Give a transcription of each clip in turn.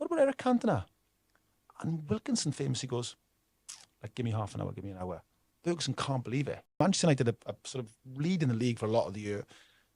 what about Eric Cantona? And Wilkinson famously goes, like, give me half an hour, give me an hour. Ferguson can't believe it. Manchester United are sort of leading the league for a lot of the year.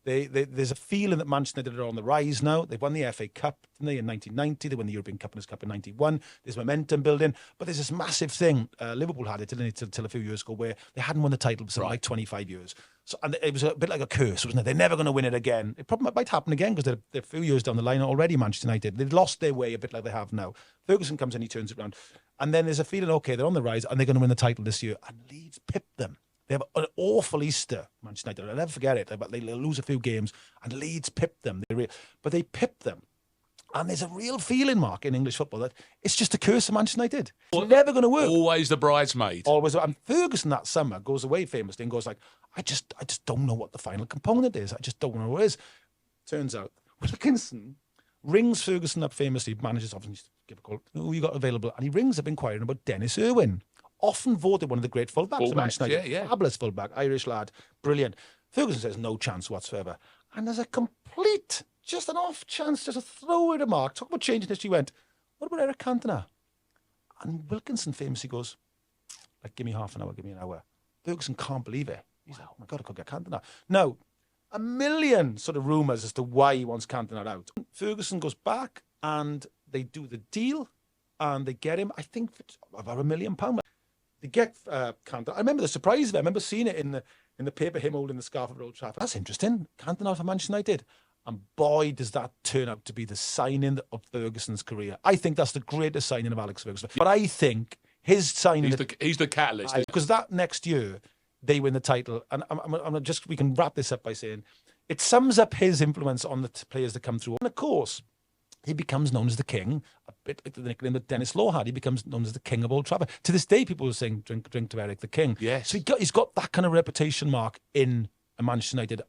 There's a feeling that Manchester United are on the rise now. They've won the FA Cup, didn't they, in 1990. They won the European Cup and Cup in 91. There's momentum building. But there's this massive thing. Liverpool had it, didn't they, till a few years ago, where they hadn't won the title for something like 25 years. So, and it was a bit like a curse, wasn't it? They're never going to win it again. It probably might happen again because they're a few years down the line already, Manchester United. They've lost their way a bit like they have now. Ferguson comes in, he turns it around. And then there's a feeling, okay, they're on the rise and they're going to win the title this year. And Leeds pipped them. They have an awful Easter, Manchester United. I'll never forget it. But they lose a few games, and Leeds pipped them. But they pipped them. And there's a real feeling, Mark, in English football that it's just a curse of Manchester United. It's never going to work. Always the bridesmaid. Always. And Ferguson that summer goes away famously and goes like, I just don't know what the final component is. I just don't know what it is. Turns out, Wilkinson rings Ferguson up famously, managers obviously give a call, who you got available? And he rings up inquiring about Dennis Irwin. Often voted one of the great fullbacks of Manchester United. Yeah. Fabulous fullback, Irish lad, brilliant. Ferguson says no chance whatsoever. And there's a complete, just an off chance, just a throw at a mark. Talk about changing history. Went, what about Eric Cantona? And Wilkinson famously goes, like, give me half an hour, give me an hour. Ferguson can't believe it. He's like, oh my God, I could get Cantona. Now, a million sort of rumours as to why he wants Cantona out. Ferguson goes back and they do the deal and they get him, I think, for about £1 million. They get Cantona. I remember the surprise of it. I remember seeing it in the paper, him holding the scarf at Old Trafford. That's interesting. Cantona for Manchester United. And boy, does that turn out to be the signing of Ferguson's career. I think that's the greatest signing of Alex Ferguson. But I think his signing... He's the catalyst. Because that next year, they win the title. And we can wrap this up by saying, it sums up his influence on the players that come through. And of course, he becomes known as the king, a bit like the nickname that Dennis Law had. He becomes known as the king of Old Trafford. To this day, people are saying, drink to Eric the King. Yes. So he's got that kind of reputation, Mark, in Manchester United.